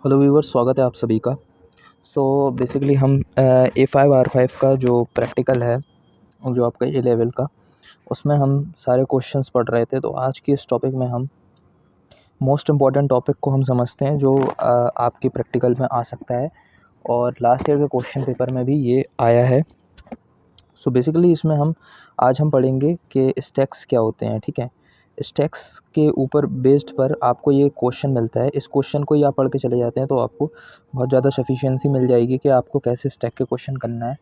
Hello viewers, स्वागत है आप सभी का। बेसिकली हम A5 R5 का जो प्रैक्टिकल है और जो आपका ए लेवल का, उसमें हम सारे क्वेश्चंस पढ़ रहे थे। तो आज की इस टॉपिक में हम मोस्ट इम्पॉर्टेंट टॉपिक को हम समझते हैं जो आपके प्रैक्टिकल में आ सकता है और लास्ट ईयर के क्वेश्चन पेपर में भी ये आया है। बेसिकली इसमें आज हम पढ़ेंगे कि स्टैक्स क्या होते हैं। ठीक है, स्टैक्स के ऊपर बेस्ड पर आपको ये क्वेश्चन मिलता है। इस क्वेश्चन को ही आप पढ़ के चले जाते हैं तो आपको बहुत ज़्यादा सफिशिएंसी मिल जाएगी कि आपको कैसे स्टैक के क्वेश्चन करना है।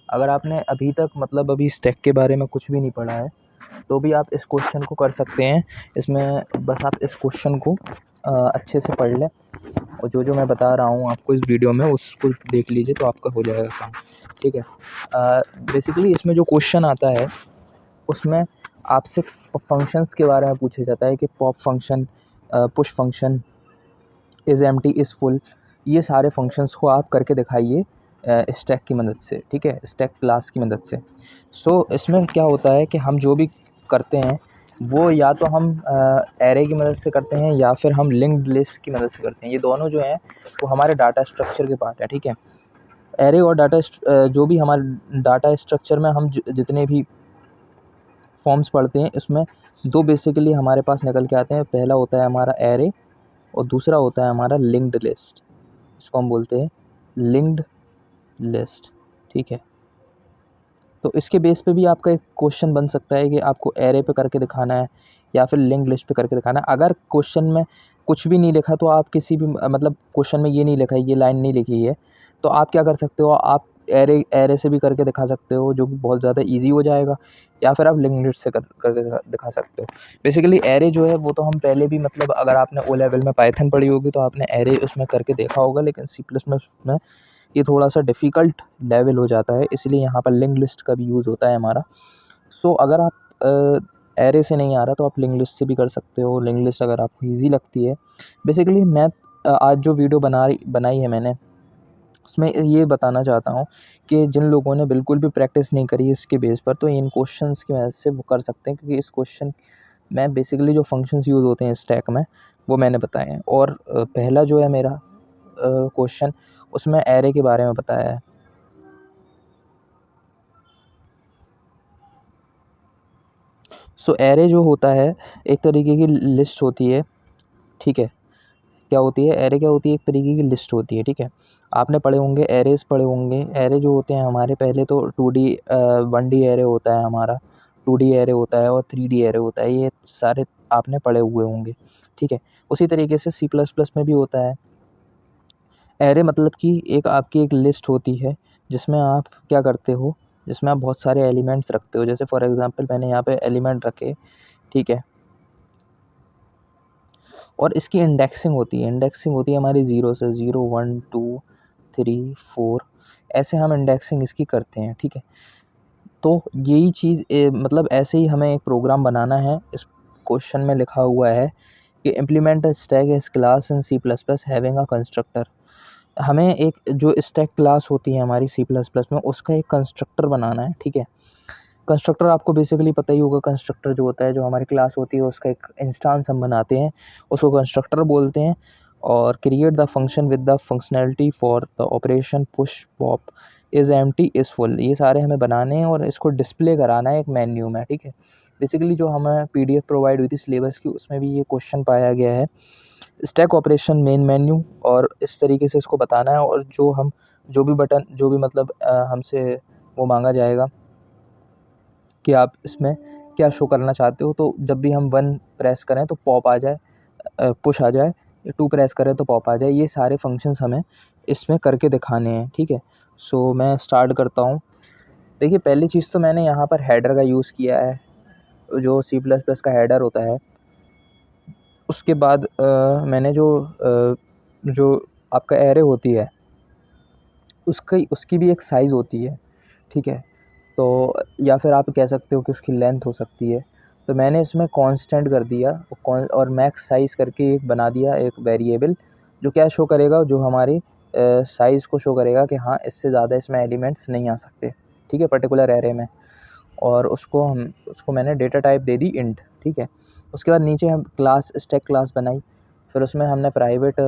अगर आपने अभी तक अभी स्टैक के बारे में कुछ भी नहीं पढ़ा है तो भी आप इस क्वेश्चन को कर सकते हैं। इसमें बस आप इस क्वेश्चन को अच्छे से पढ़ लें और जो मैं बता रहा हूँ आपको इस वीडियो में उसको देख लीजिए तो आपका हो जाएगा काम। ठीक है, बेसिकली इसमें जो क्वेश्चन आता है उसमें आपसे फंक्शंस के बारे में पूछा जाता है कि pop function, push function, is empty, is full, ये सारे फंक्शंस को आप करके दिखाइए स्टैक की मदद से। ठीक है, स्टैक क्लास की मदद से। इसमें क्या होता है कि हम जो भी करते हैं वो या तो हम एरे की मदद से करते हैं या फिर हम लिंक्ड लिस्ट की मदद से करते हैं। ये दोनों जो हैं वो हमारे डाटा स्ट्रक्चर के पार्ट है। ठीक है, एरे और जो भी हमारे डाटा स्ट्रक्चर में हम जितने भी फॉर्म्स पढ़ते हैं इसमें दो बेसिकली हमारे पास निकल के आते हैं। पहला होता है हमारा एरे और दूसरा होता है हमारा लिंक्ड लिस्ट। इसको हम बोलते हैं लिंक्ड लिस्ट। ठीक है, तो इसके बेस पे भी आपका एक क्वेश्चन बन सकता है कि आपको एरे पे करके दिखाना है या फिर लिंक्ड लिस्ट पे करके दिखाना है। अगर क्वेश्चन में कुछ भी नहीं लिखा तो आप किसी भी क्वेश्चन में ये नहीं लिखा है, ये लाइन नहीं लिखी है, तो आप क्या कर सकते हो, आप एरे से भी करके दिखा सकते हो जो कि बहुत ज़्यादा ईजी हो जाएगा, या फिर आप लिंक्ड लिस्ट से करके दिखा सकते हो। बेसिकली एरे जो है वो तो हम पहले भी अगर आपने ओ लेवल में पाइथन पढ़ी होगी तो आपने एरे उसमें करके देखा होगा, लेकिन C++ में ये थोड़ा सा डिफ़िकल्ट लेवल हो जाता है, इसलिए यहाँ पर लिंक्ड लिस्ट का भी यूज़ होता है हमारा। अगर आप एरे से नहीं आ रहा तो आप लिंक्ड लिस्ट से भी कर सकते हो। लिंक्ड लिस्ट अगर आपको ईज़ी लगती है। बेसिकली मैं आज जो वीडियो बनाई है मैंने, उसमें ये बताना चाहता हूँ कि जिन लोगों ने बिल्कुल भी प्रैक्टिस नहीं करी इसके बेस पर, तो इन क्वेश्चंस की मदद से वो कर सकते हैं, क्योंकि इस क्वेश्चन में बेसिकली जो फंक्शंस यूज़ होते हैं स्टैक में वो मैंने बताए हैं। और पहला जो है मेरा क्वेश्चन, उसमें एरे के बारे में बताया है। एरे जो होता है एक तरीके की लिस्ट होती है। ठीक है, क्या होती है एरे, क्या होती है, एक तरीके की लिस्ट होती है। ठीक है, आपने पढ़े होंगे एरेस पढ़े होंगे। एरे जो होते हैं हमारे, पहले तो 2D 1D एरे होता है हमारा, 2D एरे होता है और 3D एरे होता है। ये सारे आपने पढ़े हुए होंगे। ठीक है, उसी तरीके से C++ में भी होता है एरे, कि आपकी एक लिस्ट होती है जिसमें आप क्या करते हो, जिसमें आप बहुत सारे एलिमेंट्स रखते हो। जैसे फॉर एग्जांपल मैंने यहाँ पे एलिमेंट रखे। ठीक है, और इसकी इंडेक्सिंग होती है हमारी 0 से 0 1 2 3 4, ऐसे हम इंडेक्सिंग इसकी करते हैं। ठीक है, तो यही चीज़ ऐसे ही हमें एक प्रोग्राम बनाना है। इस क्वेश्चन में लिखा हुआ है कि implement a stack as class in C++ having a constructor. हमें एक जो स्टैक क्लास होती है हमारी C++ में, उसका एक कंस्ट्रक्टर बनाना है। ठीक है, कंस्ट्रक्टर आपको बेसिकली पता ही होगा। कंस्ट्रक्टर जो होता है, जो हमारी क्लास होती है उसका एक इंस्टांस हम बनाते हैं, उसको कंस्ट्रक्टर बोलते हैं। और create the function with the functionality for the operation push pop is empty is full, ये सारे हमें बनाने हैं और इसको डिस्प्ले कराना है एक मेन्यू में। ठीक है, बेसिकली जो हमें PDF प्रोवाइड हुई थी सिलेबस की, उसमें भी ये क्वेश्चन पाया गया है। स्टैक ऑपरेशन मेन मेन्यू, और इस तरीके से इसको बताना है। और जो भी बटन, जो भी हमसे वो मांगा जाएगा कि आप इसमें क्या शो करना चाहते हो। तो जब भी हम 1 प्रेस करें तो पॉप आ जाए, पुश आ जाए, 2 प्रेस करें तो पॉप आ जाए। ये सारे फंक्शंस हमें इसमें करके दिखाने हैं। ठीक है, मैं स्टार्ट करता हूँ। देखिए, पहली चीज़ तो मैंने यहाँ पर हेडर का यूज़ किया है, जो C++ का हेडर होता है। उसके बाद मैंने जो आपका एरे होती है उसकी भी एक साइज़ होती है। ठीक है, तो या फिर आप कह सकते हो कि उसकी लेंथ हो सकती है। तो मैंने इसमें कांस्टेंट कर दिया और मैक्स साइज़ करके एक बना दिया, एक वेरिएबल, जो क्या शो करेगा, जो हमारी साइज़ को शो करेगा कि हाँ, इससे ज़्यादा इसमें एलिमेंट्स नहीं आ सकते। ठीक है, पर्टिकुलर एरे में। और उसको मैंने डेटा टाइप दे दी इंट। ठीक है, उसके बाद नीचे हम स्टैक क्लास बनाई। फिर उसमें हमने प्राइवेट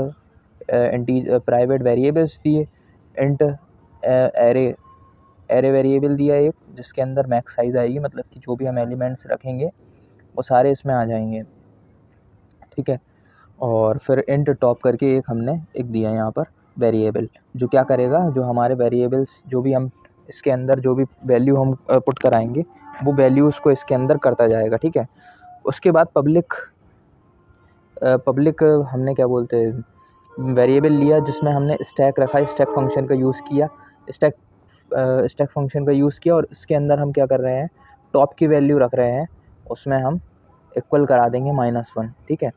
प्राइवेट वेरिएबल्स दिए, इंट एरे वेरिएबल दिया एक, जिसके अंदर मैक्स साइज आएगी, मतलब कि जो भी हम एलिमेंट्स रखेंगे वो सारे इसमें आ जाएंगे, ठीक है। और फिर इंट टॉप करके एक हमने एक दिया यहाँ पर वेरिएबल, जो क्या करेगा, जो हमारे वेरिएबल्स जो भी हम इसके अंदर जो भी वैल्यू हम पुट कराएंगे वो वैल्यू उसको इसके अंदर करता जाएगा, ठीक है। उसके बाद पब्लिक हमने क्या बोलते हैं वेरिएबल लिया जिसमें हमने स्टैक रखा, स्टैक फंक्शन का यूज़ किया, स्टैक फंक्शन का यूज़ किया, और इसके अंदर हम क्या कर रहे हैं, टॉप की वैल्यू रख रहे हैं, उसमें हम इक्वल करा देंगे -1, ठीक है।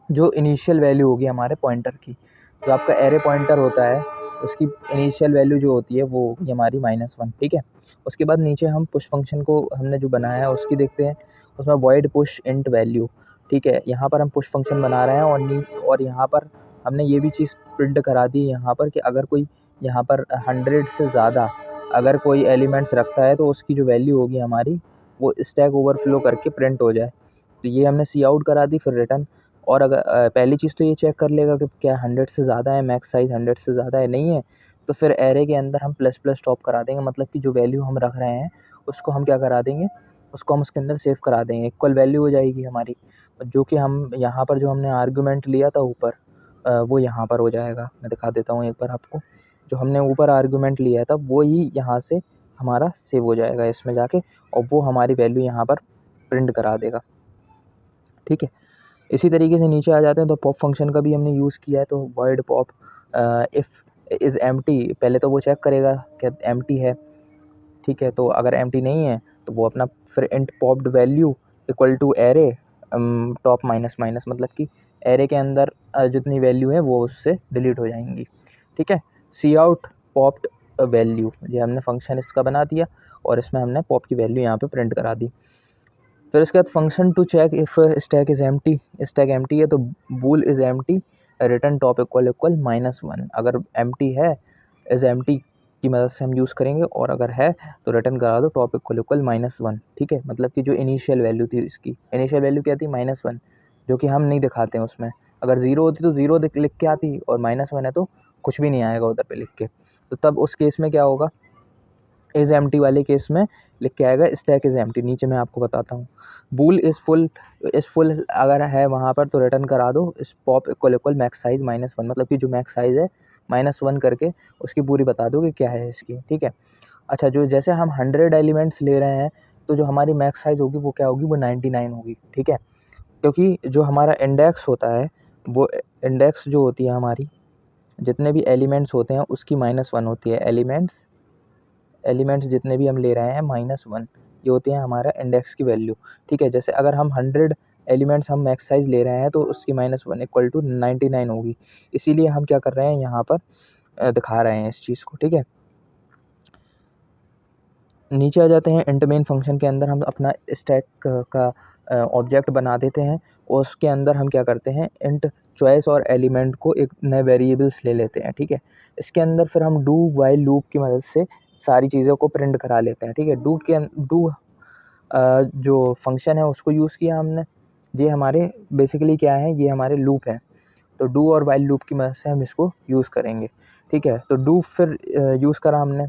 जो इनिशियल वैल्यू होगी हमारे पॉइंटर की, जो आपका एरे पॉइंटर होता है उसकी इनिशियल वैल्यू जो होती है वो होगी हमारी -1, ठीक है। उसके बाद नीचे हम पुश फंक्शन को हमने जो बनाया है उसकी देखते हैं, उसमें वॉइड पुश इंट वैल्यू, ठीक है। यहाँ पर हम पुश फंक्शन बना रहे हैं और यहाँ पर हमने ये भी चीज़ प्रिंट करा दी यहाँ पर कि अगर कोई यहाँ पर 100 से ज़्यादा अगर कोई एलिमेंट्स रखता है तो उसकी जो वैल्यू होगी हमारी वो स्टैक ओवरफ्लो करके प्रिंट हो जाए। तो ये हमने सी आउट करा दी, फिर रिटर्न। और अगर पहली चीज़ तो ये चेक कर लेगा कि क्या 100 से ज़्यादा है, मैक्स साइज़ 100 से ज़्यादा है, नहीं है तो फिर एरे के अंदर हम ++ टॉप करा देंगे, मतलब कि जो वैल्यू हम रख रहे हैं उसको हम क्या करा देंगे, उसको हम उसके अंदर सेव करा देंगे, इक्वल वैल्यू हो जाएगी हमारी, जो कि हम यहाँ पर जो हमने आर्गूमेंट लिया था ऊपर वो यहाँ पर हो जाएगा। मैं दिखा देता हूँ एक बार आपको, जो हमने ऊपर आर्गूमेंट लिया था वो ही यहाँ से हमारा सेव हो जाएगा इसमें जाके, और वो हमारी वैल्यू यहाँ पर प्रिंट करा देगा, ठीक है। इसी तरीके से नीचे आ जाते हैं तो पॉप फंक्शन का भी हमने यूज़ किया है, तो void pop if is empty, पहले तो वो चेक करेगा कि एम्प्टी है, ठीक है। तो अगर एम्प्टी नहीं है तो वो अपना फिर int popped value equal to array top -, मतलब कि एरे के अंदर जितनी वैल्यू है वो उससे डिलीट हो जाएंगी, ठीक है। सी आउट पॉप्ड वैल्यू, ये हमने फंक्शन इसका बना दिया और इसमें हमने पॉप की वैल्यू यहाँ पे प्रिंट करा दी। फिर उसके बाद function to check if stack is empty, stack empty है तो bool is empty, return top equal -1। अगर एम्प्टी है, इज़ एम्प्टी की मदद से हम यूज़ करेंगे, और अगर है तो रिटर्न करा दो टॉप इक्वल -1, ठीक है। मतलब कि जो इनिशियल वैल्यू थी, इसकी इनिशियल वैल्यू क्या थी, -1, जो कि हम नहीं दिखाते हैं उसमें। अगर 0 होती तो 0 लिख के आती, और -1 है तो कुछ भी नहीं आएगा उधर पे लिख के। तो तब उस केस में क्या होगा, इज़ एम्प्टी वाले केस में लिख के आएगा स्टैक इज़ एम्प्टी। नीचे मैं आपको बताता हूँ, बूल इज़ फुल अगर है वहाँ पर तो रिटर्न करा दो इस पॉप इक्वल मैक्स साइज़ -1, मतलब कि जो मैक्स साइज़ है -1 करके उसकी पूरी बता दो कि क्या है इसकी, ठीक है। अच्छा, जो जैसे हम 100 एलिमेंट्स ले रहे हैं तो जो हमारी मैक्स साइज़ होगी वो क्या होगी, वो 99 होगी, ठीक है। क्योंकि जो हमारा इंडेक्स होता है, वो इंडेक्स जो होती है हमारी, जितने भी एलिमेंट्स होते हैं उसकी -1 होती है। एलिमेंट्स जितने भी हम ले रहे हैं -1, ये होती है हमारा इंडेक्स की वैल्यू, ठीक है। जैसे अगर हम 100 एलिमेंट्स हम मैक्स साइज़ ले रहे हैं तो उसकी -1 इक्वल टू 99 होगी। इसीलिए हम क्या कर रहे हैं यहाँ पर दिखा रहे हैं इस चीज़ को, ठीक है। नीचे आ जाते हैं, इंट मेन फंक्शन के अंदर हम अपना स्टैक का ऑब्जेक्ट बना देते हैं, और उसके अंदर हम क्या करते हैं, इंट चॉइस और एलिमेंट को एक नए वेरिएबल्स ले लेते हैं, ठीक है। इसके अंदर फिर हम डू वाइल लूप की मदद से सारी चीज़ों को प्रिंट करा लेते हैं, ठीक है। डू जो फंक्शन है उसको यूज़ किया हमने, ये हमारे बेसिकली क्या है, ये हमारे लूप है, तो डू और वाइल लूप की मदद से हम इसको यूज़ करेंगे, ठीक है। तो डू फिर यूज़ करा हमने,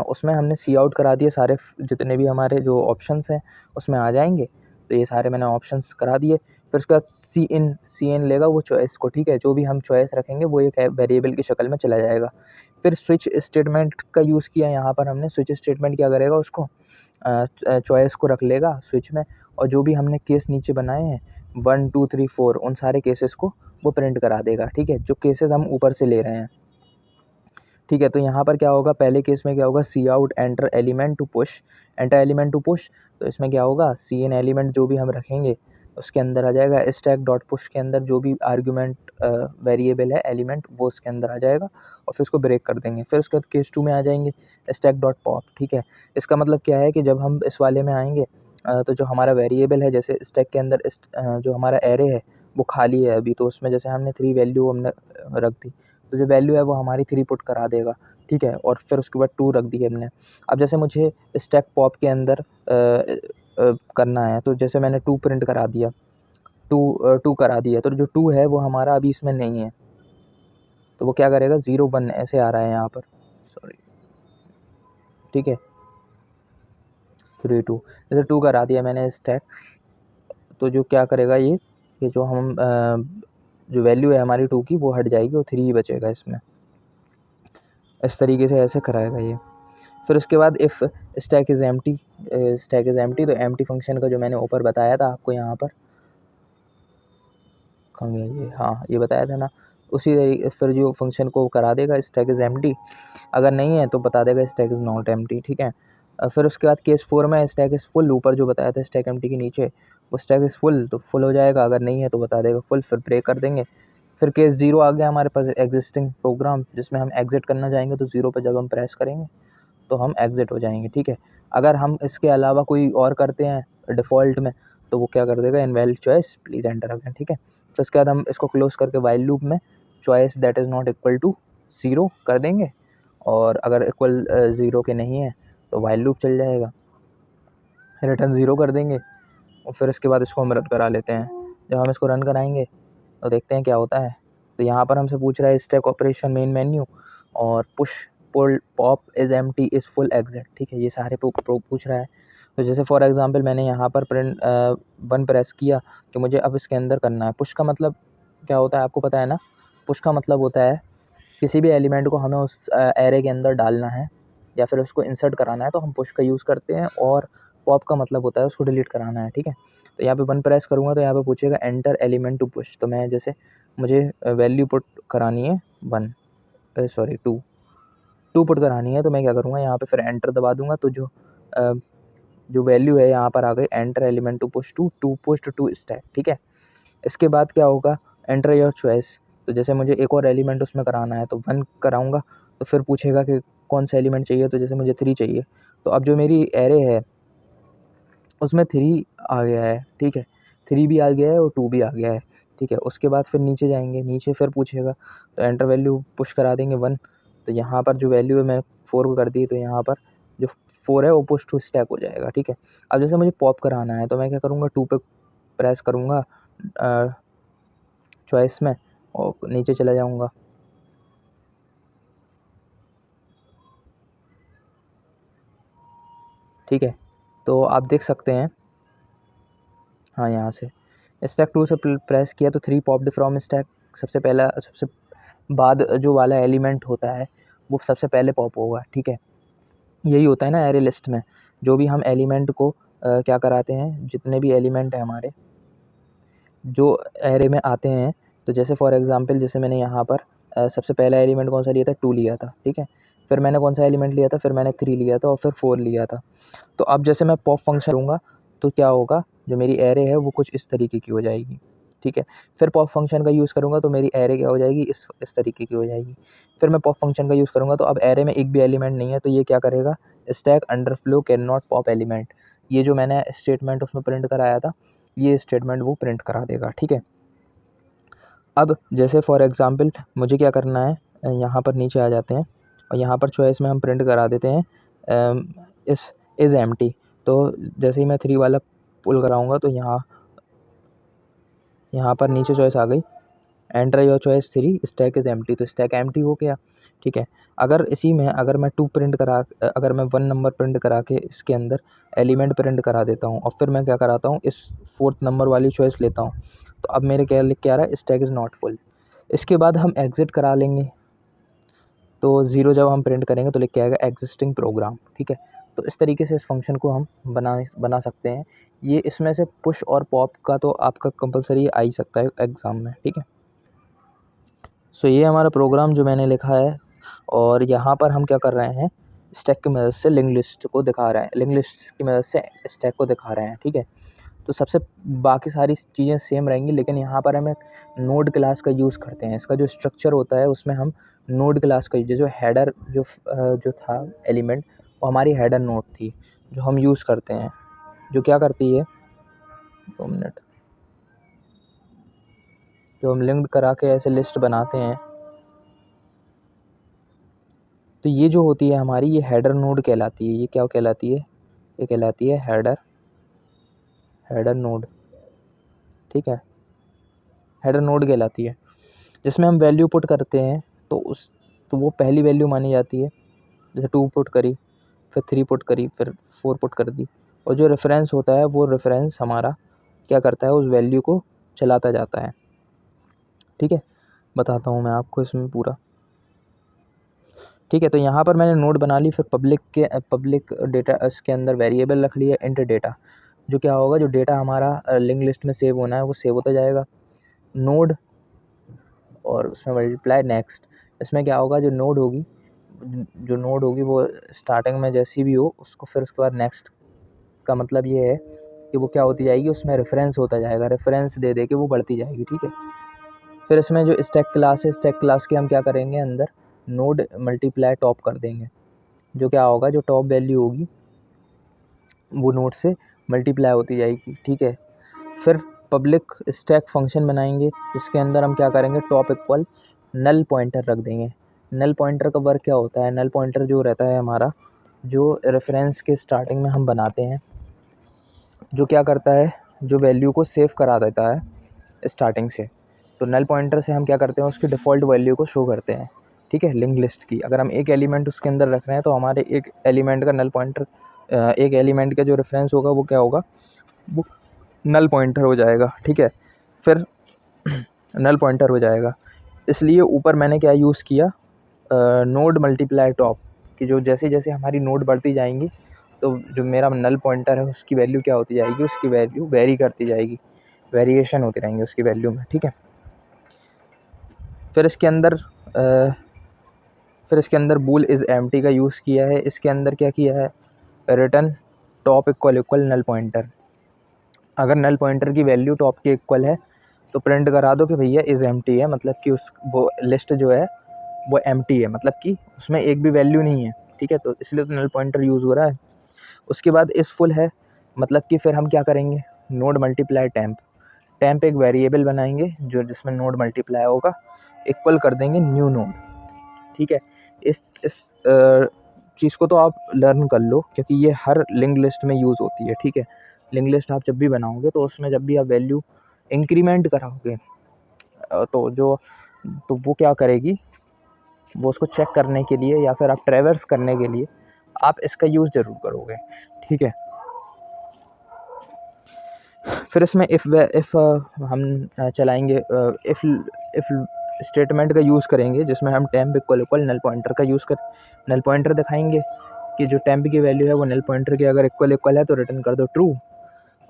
उसमें हमने सी आउट करा दिए, सारे जितने भी हमारे जो ऑप्शंस हैं उसमें आ जाएंगे, तो ये सारे मैंने ऑप्शंस करा दिए। फिर उसके बाद सी इन लेगा वो चॉइस को, ठीक है। जो भी हम चॉइस रखेंगे वो एक वेरिएबल की शक्ल में चला जाएगा। फिर स्विच स्टेटमेंट का यूज़ किया यहाँ पर हमने। स्विच स्टेटमेंट क्या करेगा, उसको चॉइस को रख लेगा स्विच में, और जो भी हमने केस नीचे बनाए हैं 1 2 3 4 उन सारे केसेस को वो प्रिंट करा देगा, ठीक है, जो केसेस हम ऊपर से ले रहे हैं, ठीक है। तो यहाँ पर क्या होगा, पहले केस में क्या होगा, cout enter element to push, तो इसमें क्या होगा, सी इन एलिमेंट जो भी हम रखेंगे उसके अंदर आ जाएगा, स्टैक डॉट पुश के अंदर जो भी आर्ग्यूमेंट वेरिएबल है एलिमेंट वो उसके अंदर आ जाएगा, और फिर उसको ब्रेक कर देंगे। फिर उसके बाद केस 2 में आ जाएंगे, स्टैक डॉट पॉप, ठीक है। इसका मतलब क्या है कि जब हम इस वाले में आएंगे तो जो हमारा वेरिएबल है, जैसे स्टैक के अंदर जो हमारा एरे है वो खाली है अभी, तो उसमें जैसे हमने 3 वैल्यू हमने रख दी, तो जो वैल्यू है वो हमारी 3 पुट करा देगा, ठीक है। और फिर उसके बाद 2 रख दी हमने। अब जैसे मुझे स्टैक पॉप के अंदर करना है, तो जैसे मैंने 2 प्रिंट करा दिया, टू करा दिया, तो जो 2 है वो हमारा अभी इसमें नहीं है, तो वो क्या करेगा 0 1 ऐसे आ रहा है यहाँ पर, सॉरी, ठीक है 3 2, जैसे 2 करा दिया मैंने स्टैक, तो जो क्या करेगा ये जो हम जो वैल्यू है हमारी 2 की वो हट जाएगी और 3 ही बचेगा इसमें, इस तरीके से ऐसे कराएगा ये। फिर उसके बाद if stack is empty, stack is empty, तो एम्प्टी फंक्शन का जो मैंने ऊपर बताया था आपको यहाँ पर, कहाँ गया ये, हाँ ये बताया था ना, उसी तरीके फिर जो फंक्शन को करा देगा स्टैक इज़ एम्प्टी, अगर नहीं है तो बता देगा स्टैक इज़ नॉट एम्प्टी, ठीक है। फिर उसके बाद केस 4 में स्टैक इज़ फुल, ऊपर जो बताया था स्टैक एम्प्टी के नीचे, वो स्टैक इज़ फुल तो फुल हो जाएगा, अगर नहीं है तो बता देगा फुल, फिर ब्रेक कर देंगे। फिर केस 0 आ गया हमारे पास एग्जिस्टिंग प्रोग्राम, जिसमें हम एग्जिट करना चाहेंगे तो 0 पर जब हम प्रेस करेंगे तो हम एग्जिट हो जाएंगे, ठीक है। अगर हम इसके अलावा कोई और करते हैं डिफ़ॉल्ट में, तो वो क्या कर देगा invalid choice please enter again, ठीक है। फिर उसके बाद हम इसको क्लोज करके वाइल लूप में choice that is not equal to 0 कर देंगे, और अगर इक्वल 0 के नहीं है तो वाइल लूप चल जाएगा, रिटर्न 0 कर देंगे, और फिर इसके बाद इसको हम रन करा लेते हैं। जब हम इसको रन कराएंगे तो देखते हैं क्या होता है। तो यहाँ पर हमसे पूछ रहा है स्टैक ऑपरेशन मेन मेन्यू और push pull pop is empty is full exit, ठीक है, ये सारे पूछ रहा है। तो जैसे फॉर एग्जांपल मैंने यहाँ पर प्रिंट 1 प्रेस किया कि मुझे अब इसके अंदर करना है। पुश का मतलब क्या होता है आपको पता है ना, पुश का मतलब होता है किसी भी एलिमेंट को हमें उस एरे के अंदर डालना है या फिर उसको इंसर्ट कराना है तो हम पुश का यूज़ करते हैं, और पॉप का मतलब होता है उसको डिलीट कराना है, ठीक है। तो यहाँ पे 1 प्रेस करूँगा तो यहाँ पे पूछेगा एंटर एलिमेंट टू पुश, तो मैं जैसे मुझे वैल्यू पुट करानी है 1, सॉरी 2 पुट करानी है, तो मैं क्या करूँगा यहाँ पे फिर एंटर दबा दूँगा, तो जो वैल्यू है यहाँ पर आ गई enter element to push to push to stack, ठीक है। इसके बाद क्या होगा एंटर योर चॉइस, तो जैसे मुझे एक और एलिमेंट उसमें कराना है तो 1 कराऊँगा, तो फिर पूछेगा कि कौन सा एलिमेंट चाहिए, तो जैसे मुझे 3 चाहिए, तो अब जो मेरी एरे है उसमें 3 आ गया है, ठीक है, 3 भी आ गया है और 2 भी आ गया है, ठीक है। उसके बाद फिर नीचे जाएंगे, नीचे फिर पूछेगा तो एंटर वैल्यू पुश करा देंगे 1, तो यहाँ पर जो वैल्यू है मैंने 4 को कर दी, तो यहाँ पर जो 4 है वो पुश टू स्टैक हो जाएगा, ठीक है। अब जैसे मुझे पॉप कराना है तो मैं क्या करूँगा 2 पे प्रेस करूँगा चॉइस में और नीचे चला जाऊँगा, ठीक है। तो आप देख सकते हैं, हाँ यहाँ से स्टैक 2 से प्रेस किया तो 3 पॉप्ड फ्रॉम स्टैक, सबसे पहला सबसे बाद जो वाला एलिमेंट होता है वो सबसे पहले पॉप होगा, ठीक है। यही होता है ना एरे लिस्ट में, जो भी हम एलिमेंट को क्या कराते हैं, जितने भी एलिमेंट हैं हमारे जो एरे में आते हैं, तो जैसे फॉर एग्जांपल जैसे मैंने यहाँ पर सबसे पहला एलिमेंट कौन सा लिया था 2 लिया था, ठीक है। फिर मैंने कौन सा एलिमेंट लिया था, फिर मैंने 3 लिया था और फिर 4 लिया था। तो अब जैसे मैं पॉप फंक्शन लूँगा तो क्या होगा, जो मेरी एरे है वो कुछ इस तरीके की हो जाएगी, ठीक है। फिर पॉप फंक्शन का यूज़ करूँगा तो मेरी एरे क्या हो जाएगी, इस तरीके की हो जाएगी। फिर मैं पॉप फंक्शन का यूज़ करूँगा तो अब एरे में एक भी एलिमेंट नहीं है, तो ये क्या करेगा stack underflow can not pop element, ये जो मैंने स्टेटमेंट उसमें प्रिंट कराया था ये स्टेटमेंट वो प्रिंट करा देगा, ठीक है। अब जैसे फॉर एग्ज़ाम्पल मुझे क्या करना है, यहाँ पर नीचे आ जाते हैं और यहाँ पर चॉइस में हम प्रिंट करा देते हैं इस इज़ एम्प्टी, तो जैसे ही मैं 3 वाला पुल कराऊँगा तो यहाँ पर नीचे चॉइस आ गई enter your choice 3 stack is empty, तो स्टैक एम्प्टी हो गया, ठीक है। अगर इसी में अगर मैं 2 प्रिंट करा अगर मैं 1 नंबर प्रिंट करा के इसके अंदर एलिमेंट प्रिंट करा देता हूँ और फिर मैं क्या कराता हूँ इस 4th नंबर वाली चॉइस लेता हूँ, तो अब मेरे क्या लिख के आ रहा है स्टैक इज़ नॉट फुल। इसके बाद हम एग्ज़िट करा लेंगे, तो 0 जब हम प्रिंट करेंगे तो लिख के आएगा एग्जिस्टिंग प्रोग्राम, ठीक है। तो इस तरीके से इस फंक्शन को हम बना सकते हैं। ये इसमें से पुश और पॉप का तो आपका कंपलसरी आ ही सकता है एग्ज़ाम में, ठीक है। सो ये हमारा प्रोग्राम जो मैंने लिखा है, और यहाँ पर हम क्या कर रहे हैं स्टैक की मदद से लिंक लिस्ट को दिखा रहे हैं, लिंक लिस्ट की मदद से स्टैक को दिखा रहे हैं, ठीक है। तो सबसे बाकी सारी चीज़ें सेम रहेंगी, लेकिन यहाँ पर हम एक नोड क्लास का यूज़ करते हैं। इसका जो स्ट्रक्चर होता है उसमें हम नोड क्लास का जो हेडर जो था एलिमेंट वो हमारी हेडर नोड थी जो हम यूज़ करते हैं, जो क्या करती है 2 मिनट, जो हम लिंक करा के ऐसे लिस्ट बनाते हैं, तो ये जो होती है हमारी ये हेडर नोड कहलाती है। ये क्या कहलाती है, ये कहलाती है हेडर नोड, ठीक है। हेडर नोड कहलाती है, जिसमें हम वैल्यू पुट करते हैं तो वो पहली वैल्यू मानी जाती है। जैसे 2 पुट करी, फिर 3 पुट करी, फिर 4 पुट कर दी, और जो रेफरेंस होता है वो रेफरेंस हमारा क्या करता है, उस वैल्यू को चलाता जाता है। ठीक है, बताता हूँ मैं आपको इसमें पूरा। ठीक है, तो यहाँ पर मैंने नोड बना ली, फिर पब्लिक डेटा इसके अंदर वेरिएबल रख लिया इंट डेटा। जो क्या होगा, जो डेटा हमारा लिंक लिस्ट में सेव होना है वो सेव होता जाएगा। नोड और उसमें मल्टीप्लाई नेक्स्ट, इसमें क्या होगा, जो नोड होगी वो स्टार्टिंग में जैसी भी हो उसको, फिर उसके बाद नेक्स्ट का मतलब ये है कि वो क्या होती जाएगी, उसमें रेफरेंस होता जाएगा, रेफरेंस दे के वो बढ़ती जाएगी। ठीक है, फिर इसमें जो स्टैक क्लास है, स्टैक क्लास के हम क्या करेंगे, अंदर नोड मल्टीप्लाई टॉप कर देंगे। जो क्या होगा, जो टॉप वैल्यू होगी वो नोड से मल्टीप्लाई होती जाएगी। ठीक है, फिर पब्लिक स्टैक फंक्शन बनाएंगे, जिसके अंदर हम क्या करेंगे, टॉप इक्वल नल पॉइंटर रख देंगे। नल पॉइंटर का वर्क क्या होता है, नल पॉइंटर जो रहता है हमारा, जो रेफरेंस के स्टार्टिंग में हम बनाते हैं, जो क्या करता है, जो वैल्यू को सेव करा देता है स्टार्टिंग से। तो नल पॉइंटर से हम क्या करते हैं, उसकी डिफ़ॉल्ट वैल्यू को शो करते हैं। ठीक है, लिंक लिस्ट की अगर हम एक एलिमेंट उसके अंदर रख रहे हैं तो हमारे एक एलिमेंट का नल पॉइंटर, एक एलिमेंट का जो रेफरेंस होगा वो क्या होगा, वो नल पॉइंटर हो जाएगा। ठीक है, फिर नल पॉइंटर हो जाएगा, इसलिए ऊपर मैंने क्या यूज़ किया, नोड मल्टीप्लाई टॉप, कि जो जैसे जैसे हमारी नोड बढ़ती जाएंगी तो जो मेरा नल पॉइंटर है उसकी वैल्यू क्या होती जाएगी, उसकी वैल्यू वेरी करती जाएगी, वेरिएशन होती रहेंगी उसकी वैल्यू में। ठीक है, फिर इसके अंदर बूल इज़ एम्प्टी का यूज़ किया है। इसके अंदर क्या किया है, return top equal null pointer. अगर नल पॉइंटर की वैल्यू टॉप के इक्वल है तो प्रिंट करा दो कि भैया इज़ एम्प्टी है, मतलब कि वो लिस्ट जो है वो एम्प्टी है, मतलब कि उसमें एक भी वैल्यू नहीं है। ठीक है, तो इसलिए तो नल पॉइंटर यूज़ हो रहा है। उसके बाद इस फुल है, मतलब कि फिर हम क्या करेंगे, नोड मल्टीप्लाई टैम्प एक वेरिएबल बनाएंगे जो जिसमें नोड मल्टीप्लाई होगा, इक्वल कर देंगे न्यू नोड। ठीक है, इस चीज़ को तो आप लर्न कर लो, क्योंकि ये हर लिंक लिस्ट में यूज़ होती है। ठीक है, लिंक लिस्ट आप जब भी बनाओगे तो उसमें जब भी आप वैल्यू इंक्रीमेंट कराओगे तो वो क्या करेगी, वो उसको चेक करने के लिए या फिर आप ट्रैवर्स करने के लिए आप इसका यूज़ ज़रूर करोगे। ठीक है, फिर इसमें इफ़ हम चलाएंगे, इफ़ स्टेटमेंट का यूज़ करेंगे, जिसमें हम टेम्प इक्वल नल पॉइंटर का यूज़ कर नल पॉइंटर दिखाएंगे कि जो टेम्प की वैल्यू है वो नल पॉइंटर के अगर इक्वल है तो रिटर्न कर दो ट्रू,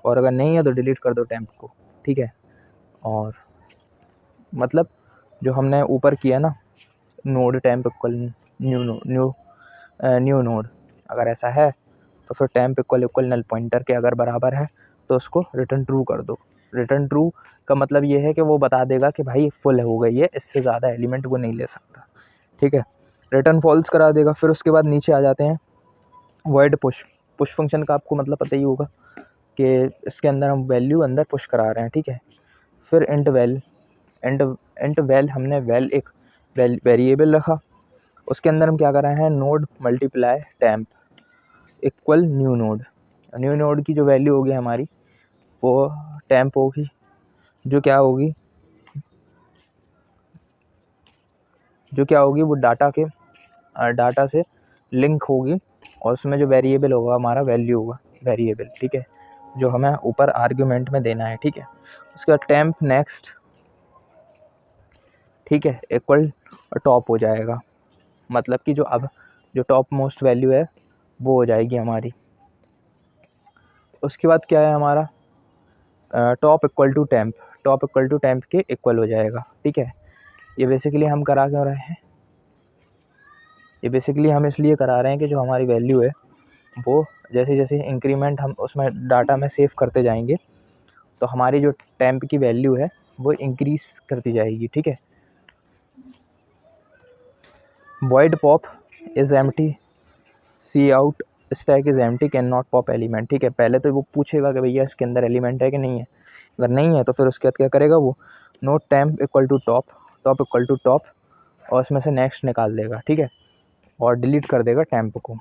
और अगर नहीं है तो डिलीट कर दो टेम्प को। ठीक है, और मतलब जो हमने ऊपर किया ना, node temp equal new node, अगर ऐसा है तो फिर टेम्प इक्वल नल पॉइंटर के अगर बराबर है तो उसको रिटर्न ट्रू कर दो। रिटर्न ट्रू का मतलब ये है कि वो बता देगा कि भाई फुल हो गई है, इससे ज़्यादा एलिमेंट वो नहीं ले सकता। ठीक है, रिटर्न फॉल्स करा देगा। फिर उसके बाद नीचे आ जाते हैं वॉइड पुश फंक्शन का आपको मतलब पता ही होगा कि इसके अंदर हम वैल्यू अंदर पुश करा रहे हैं। ठीक है, फिर इंट वेल हमने एक वेरिएबल रखा, उसके अंदर हम क्या कर रहे हैं, node multiply temp equal new node की जो वैल्यू होगी हमारी वो टैम्प होगी, जो क्या होगी वो डाटा से लिंक होगी, और उसमें जो वेरिएबल होगा हमारा वैल्यू होगा वेरिएबल। ठीक है, जो हमें ऊपर आर्ग्यूमेंट में देना है। ठीक है, उसके बाद टैम्प नेक्स्ट, ठीक है, इक्वल टॉप हो जाएगा, मतलब कि जो टॉप मोस्ट वैल्यू है वो हो जाएगी हमारी। उसके बाद क्या है हमारा, टॉप इक्वल टू टैम्प के इक्वल हो जाएगा। ठीक है, ये बेसिकली हम करा क्यों रहे हैं, ये बेसिकली हम इसलिए करा रहे हैं कि जो हमारी वैल्यू है वो जैसे जैसे इंक्रीमेंट हम उसमें डाटा में सेव करते जाएंगे तो हमारी जो टैम्प की वैल्यू है वो इंक्रीज करती जाएगी। ठीक है, void pop is empty, c out stack is empty, can not pop element. ठीक है, पहले तो वो पूछेगा कि भैया इसके अंदर एलिमेंट है कि नहीं है, अगर नहीं है तो फिर उसके बाद क्या करेगा, वो node temp equal to top और उसमें से नेक्स्ट निकाल देगा। ठीक है, और डिलीट कर देगा टैम्प को।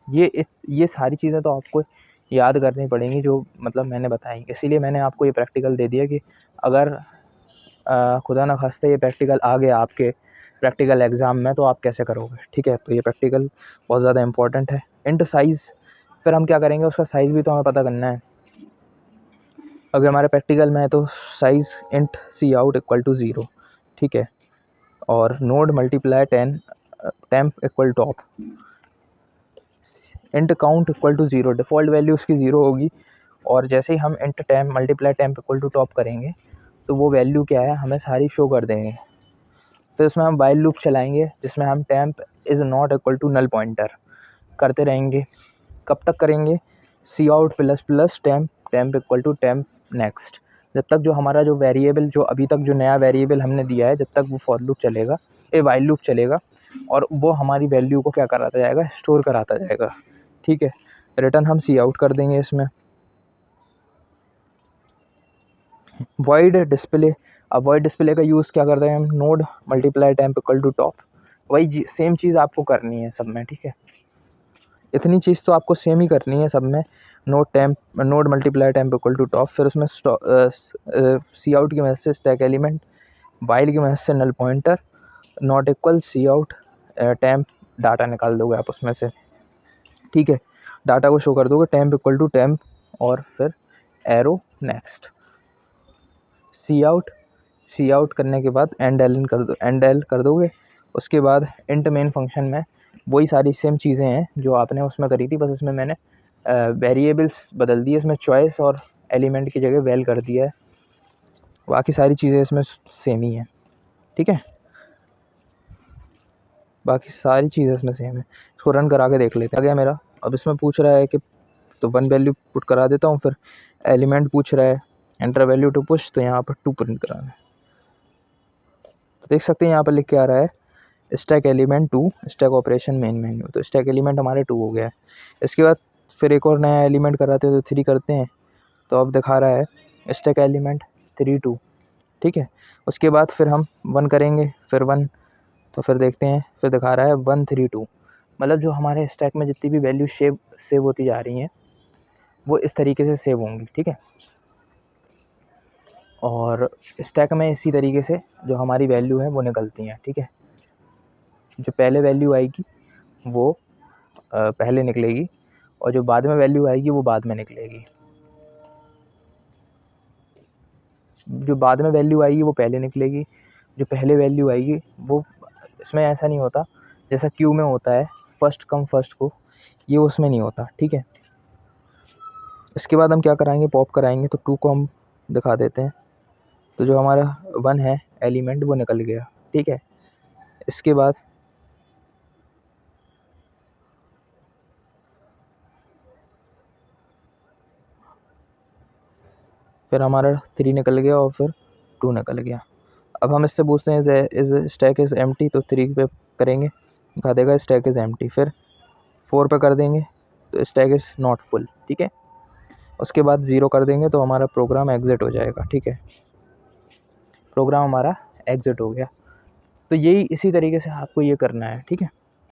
ये सारी चीज़ें तो आपको याद करनी पड़ेंगी जो मतलब मैंने बताई, इसीलिए मैंने आपको ये प्रैक्टिकल दे दिया कि अगर खुदा ना खास्ते ये प्रैक्टिकल आ गया आपके प्रैक्टिकल एग्ज़ाम में, तो आप कैसे करोगे, ठीक है। तो ये प्रैक्टिकल बहुत ज़्यादा इंपॉर्टेंट है। इंट साइज़, फिर हम क्या करेंगे, उसका साइज़ भी तो हमें पता करना है। अगर हमारे प्रैक्टिकल में है तो size int c out equal to 0, ठीक है। और node multiply temp equal top, int count equal to 0, default value उसकी 0 होगी। और जैसे ही हम int temp multiply temp equal to top करेंगे तो वो वैल्यू क्या है हमें सारी शो कर देंगे। फिर उसमें हम वाइल लूप चलाएंगे जिसमें हम temp is not equal to null pointer करते रहेंगे। कब तक करेंगे, cout plus plus temp equal to temp next, जब तक जो हमारा जो वेरिएबल, जो अभी तक जो नया वेरिएबल हमने दिया है, जब तक वो फॉर लूप चलेगा, ये वाइल लूप चलेगा और वो हमारी वैल्यू को क्या कराता जाएगा, स्टोर कराता जाएगा, ठीक है। रिटर्न हम सी आउट कर देंगे इसमें। वॉइड डिस्प्ले, अब वॉइड डिस्प्ले का यूज़ क्या करते हैं हम, node multiply temp equal to top, वही सेम चीज़ आपको करनी है सब में, ठीक है। इतनी चीज़ तो आपको सेम ही करनी है सब में, node multiply temp equal to top, फिर उसमें सी आउट की मदद से स्टैक एलिमेंट, वाइल की मदद से null pointer, not equal c out temp, data निकाल दोगे आप उसमें से, ठीक है। डाटा को शो कर दोगे टेम्प इक्वल टू टेम्प और फिर एरो नेक्स्ट। सी आउट करने के बाद एंड एल कर दोगे। उसके बाद इंट मेन फंक्शन में वही सारी सेम चीज़ें हैं जो आपने उसमें करी थी, बस इसमें मैंने वेरिएबल्स बदल दिए, इसमें चॉइस और एलिमेंट की जगह वेल कर दिया है, बाकी सारी चीज़ें इसमें सेम ही हैं, ठीक है। बाकी सारी चीज़ें इसमें सेम है। इसको रन करा के देख लेते हैं। आ गया मेरा। अब इसमें पूछ रहा है कि तो 1 वैल्यू पुट करा देता हूँ, फिर एलिमेंट पूछ रहा है एंटर वैल्यू टू पुश, तो यहाँ पर 2 प्रिंट कराना है। तो देख सकते हैं यहाँ पर लिख के आ रहा है stack element 2 stack operation main menu, तो स्टैक एलिमेंट हमारे 2 हो गया है। इसके बाद फिर एक और नया एलिमेंट कराते हैं तो 3 करते हैं, तो अब दिखा रहा है स्टैक एलिमेंट 3 2, ठीक है। उसके बाद फिर हम 1 करेंगे, फिर 1, तो फिर देखते हैं, फिर दिखा रहा है 1 3 2, मतलब जो हमारे स्टैक में जितनी भी वैल्यू सेव होती जा रही हैं वो इस तरीके से सेव होंगी, ठीक है। और स्टैक में इसी तरीके से जो हमारी वैल्यू है वो निकलती हैं, ठीक है। जो पहले वैल्यू आएगी वो पहले निकलेगी और जो बाद में वैल्यू आएगी वो बाद में निकलेगी। जो बाद में वैल्यू आएगी वो पहले निकलेगी, जो पहले वैल्यू आएगी वो, इसमें ऐसा नहीं होता जैसा क्यू में होता है फर्स्ट कम फर्स्ट को, ये उसमें नहीं होता, ठीक है। इसके बाद हम क्या कराएंगे, पॉप कराएंगे, तो 2 को हम दिखा देते हैं, तो जो हमारा 1 है एलिमेंट वो निकल गया, ठीक है। इसके बाद फिर हमारा 3 निकल गया और फिर 2 निकल गया। अब हम इससे पूछते हैं इज स्टैक इज़ एम्प्टी, तो 3 पे करेंगे, दिखा देगा स्टैक इज़ एम्प्टी। फिर 4 पे कर देंगे तो स्टैक इज़ नॉट फुल, ठीक है। उसके बाद 0 कर देंगे तो हमारा प्रोग्राम एग्ज़िट हो जाएगा, ठीक है। प्रोग्राम हमारा एग्ज़िट हो गया। तो यही इसी तरीके से आपको ये करना है, ठीक है।